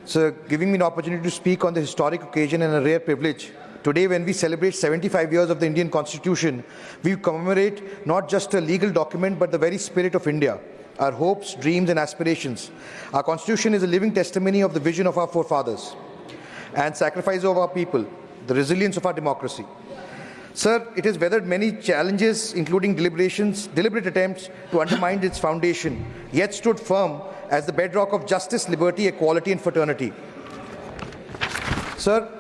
Sir, giving me an opportunity to speak on the historic occasion and a rare privilege. Today, when we celebrate 75 years of the Indian Constitution, we commemorate not just a legal document, but the very spirit of India, our hopes, dreams, and aspirations. Our Constitution is a living testimony of the vision of our forefathers and sacrifice of our people, the resilience of our democracy. Sir, it has weathered many challenges, including deliberate attempts to undermine its foundation, yet stood firm as the bedrock of justice, liberty, equality, and fraternity. Sir,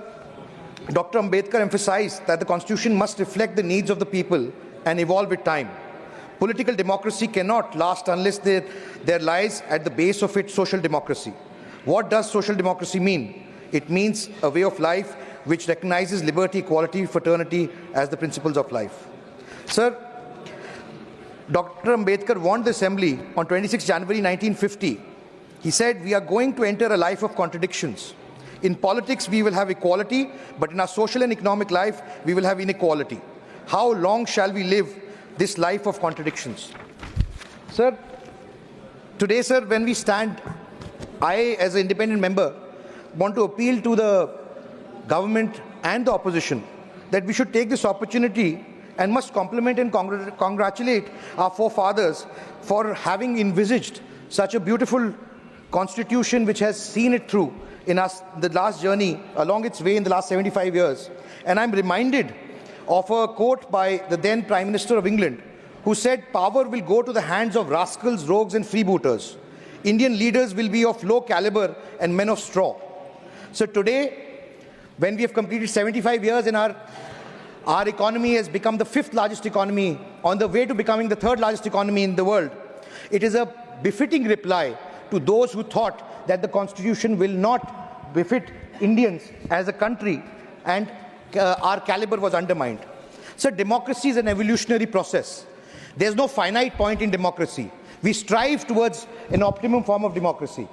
Dr. Ambedkar emphasized that the Constitution must reflect the needs of the people and evolve with time. Political democracy cannot last unless there lies at the base of it social democracy. What does social democracy mean? It means a way of life which recognizes liberty, equality, fraternity as the principles of life. Sir, Dr. Ambedkar warned the Assembly on 26 January 1950. He said, "We are going to enter a life of contradictions. In politics, we will have equality, but in our social and economic life, we will have inequality. How long shall we live this life of contradictions?" Sir, today, sir, when we stand, I, as an independent member, want to appeal to the government and the opposition that we should take this opportunity and must compliment and congratulate our forefathers for having envisaged such a beautiful constitution which has seen it through in the last journey along its way in the last 75 years. And I'm reminded of a quote by the then Prime Minister of England, who said, "Power will go to the hands of rascals, rogues, and freebooters. Indian leaders will be of low caliber and men of straw." So today, when we have completed 75 years and our economy has become the 5th largest economy, on the way to becoming the 3rd largest economy in the world, it is a befitting reply to those who thought that the Constitution will not befit Indians as a country and our caliber was undermined. So democracy is an evolutionary process. There's no finite point in democracy. We strive towards an optimum form of democracy.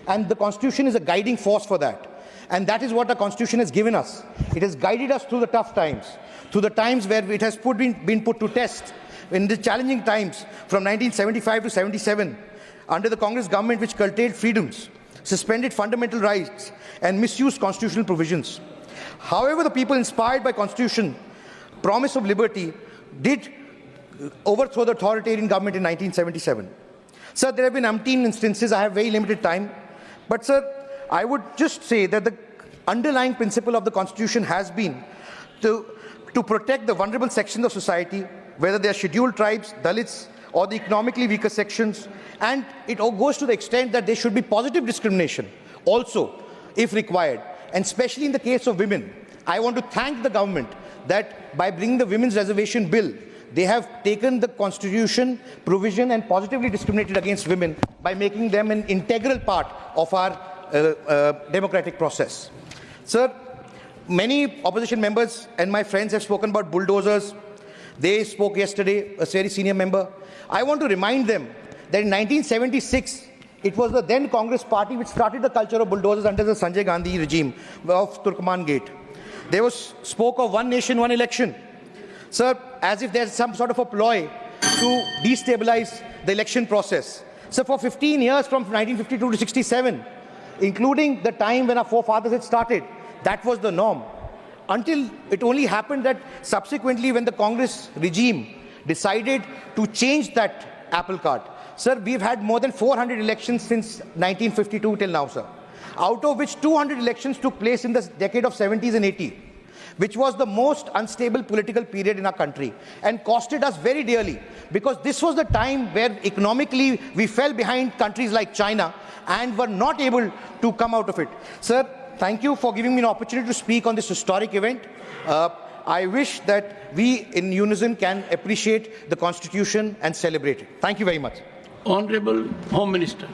And the Constitution is a guiding force for that. And that is what the Constitution has given us. It has guided us through the tough times, through the times where it has been put to test, in the challenging times from 1975 to 77, under the Congress government which curtailed freedoms, suspended fundamental rights, and misused constitutional provisions. However, the people inspired by Constitution, promise of liberty, did overthrow the authoritarian government in 1977. Sir, there have been umpteen instances. I have very limited time. But, sir, I would just say that the underlying principle of the Constitution has been to protect the vulnerable sections of society, whether they are scheduled tribes, Dalits, or the economically weaker sections, and it goes to the extent that there should be positive discrimination also, if required, and especially in the case of women. I want to thank the government that by bringing the Women's Reservation Bill, they have taken the Constitution provision and positively discriminated against women by making them an integral part of our democratic process. Sir, many opposition members and my friends have spoken about bulldozers. They spoke yesterday, a very senior member. I want to remind them that in 1976, it was the then Congress party which started the culture of bulldozers under the Sanjay Gandhi regime of Turkman Gate. They spoke of one nation, one election. Sir, as if there's some sort of a ploy to destabilize the election process. So for 15 years, from 1952 to 67, including the time when our forefathers had started, that was the norm. Until it only happened that subsequently when the Congress regime decided to change that apple cart. Sir, we've had more than 400 elections since 1952 till now, sir. Out of which 200 elections took place in the decade of 70s and 80s, which was the most unstable political period in our country and costed us very dearly, because this was the time where economically we fell behind countries like China and were not able to come out of it. Sir, thank you for giving me an opportunity to speak on this historic event. I wish that we in unison can appreciate the Constitution and celebrate it. Thank you very much. Honorable Home Minister.